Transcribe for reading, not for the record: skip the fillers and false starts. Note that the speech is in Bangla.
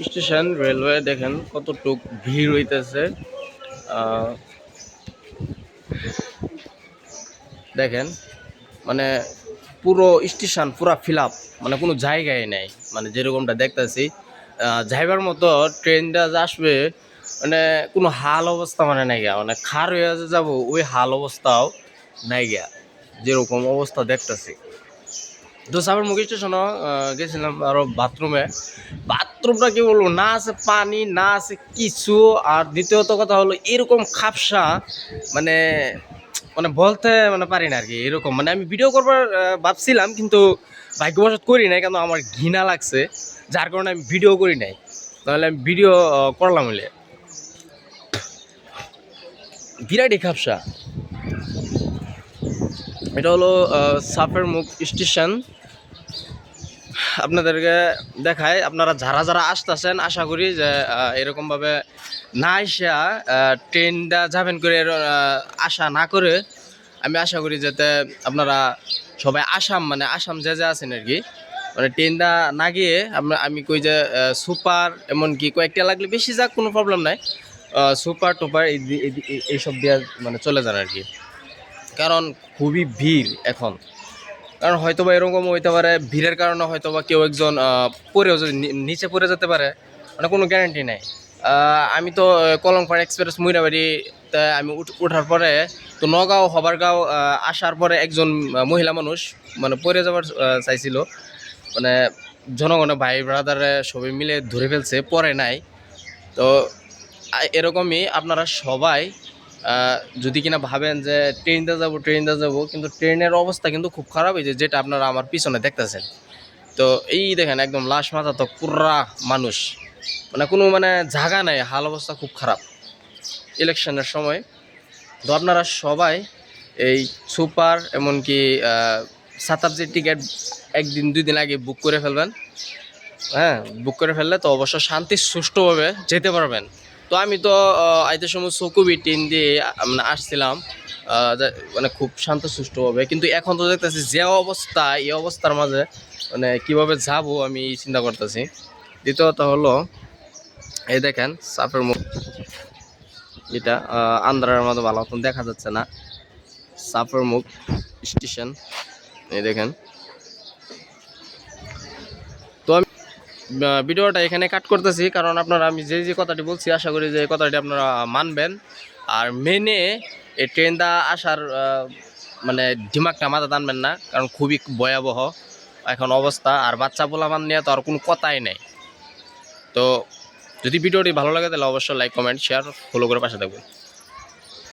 স্টেশন রেলওয়ে দেখেন কতটুক ভিড় হইতেছে। দেখেন মানে পুরো স্টেশন পুরা ফিল আপ, মানে কোনো জায়গায় নেই, মানে যেরকমটা দেখতেছি যাইবার মতো ট্রেনটা যে আসবে মানে কোনো হাল অবস্থা মানে নাই গা, মানে খার হয়ে যাব ওই হাল অবস্থাও নাই গা, যেরকম অবস্থা দেখতেছি। তো সাবরমুখী স্টেশনও গেছিলাম আরো বাথরুমটা কি বলবো, না আছে পানি না আছে কিছু। আর দ্বিতীয়ত কথা হলো এরকম খাপসা, মানে মানে বলতে মানে পারি না আর কি। এরকম মানে আমি ভিডিও করবার ভাবছিলাম, কিন্তু ভাগ্যবশত করি নাই, কেন আমার ঘৃণা লাগছে, যার কারণে আমি ভিডিও করি নাই। তাহলে আমি ভিডিও করলাম হলে। বিরাটই খাপসা। এটা হলো সাফের মুখ স্টেশন। আপনাদেরকে দেখায়, আপনারা যারা যারা আসতেছেন আশা করি যে এরকমভাবে না আইসা ট্রেনটা যাবেন করে আশা না করে, আমি আশা করি যাতে আপনারা সবাই আসাম, মানে আসাম যে যে আছেন আর কি, মানে ট্রেনটা না গিয়ে আমি কই যে সুপার এমনকি কয়েকটা লাগলে বেশি যাক, কোনো প্রবলেম নাই, সুপার টুপার এইসব দেওয়া মানে চলে যান আর কি। কারণ খুবই ভিড় এখন। কারণ হয়তো বা এরকম হইতে পারে ভিড়ের কারণে হয়তো বা কেউ একজন পড়েও যদি নিচে পড়ে যেতে পারে, মানে কোনো গ্যারান্টি নাই। আমি তো কলমপাড় এক্সপ্রেস মুইরাবাড়িতে আমি ওঠার পরে তো নগাঁও হবারগাঁও আসার পরে একজন মহিলা মানুষ মানে পড়ে যাবার চাইছিল, মানে জনগণের ভাই ব্রাদারে সবাই মিলে ধরে ফেলছে, পরে নাই। তো এরকমই আপনারা সবাই যদি কিনা ভাবেন যে ট্রেনটা যাবো, কিন্তু ট্রেনের অবস্থা কিন্তু খুব খারাপ, এই যেটা আপনারা আমার পিছনে দেখতেছেন। তো এই দেখেন একদম লাশ মাথা তো পুরা মানুষ, মানে কোনো মানে জায়গা নাই, হাল অবস্থা খুব খারাপ ইলেকশনের সময়। তো আপনারা সবাই এই সুপার এমনকি শতাব্দীর টিকিট একদিন দুই দিন আগে বুক করে ফেলবেন। হ্যাঁ, বুক করে ফেললে তো অবশ্য শান্তি সুষ্ঠুভাবে যেতে পারবেন। তো আমি তো আইতে সময় চকুবি ট্রেন দিয়ে মানে আসছিলাম, মানে খুব শান্ত সুষ্ঠুভাবে। কিন্তু এখন তো দেখতেছি যে অবস্থা, এই অবস্থার মাঝে মানে কিভাবে যাব আমি চিন্তা করতেছি। দ্বিতীয়ত হলো এই দেখেন সাপের মুখ, এটা আন্ধ্রার মতো ভালো মতন দেখা যাচ্ছে না। সাপের মুখ স্টেশন, এই দেখেন। তো আমি ভিডিওটা এখানে কাট করতেছি, কারণ আপনারা আমি যে যে কথাটি বলছি আশা করি যে এই কথাটি আপনারা মানবেন। আর মেনে এই ট্রেনটা আসার মানে দিমাগটা মাথা টানবেন না, কারণ খুবই ভয়াবহ এখন অবস্থা। আর বাচ্চা পোলাপান নিয়ে তো আর কোনো কথাই নেই। তো যদি ভিডিওটি ভালো লাগে তাহলে অবশ্যই লাইক কমেন্ট শেয়ার ফলো করে পাশে থাকবেন।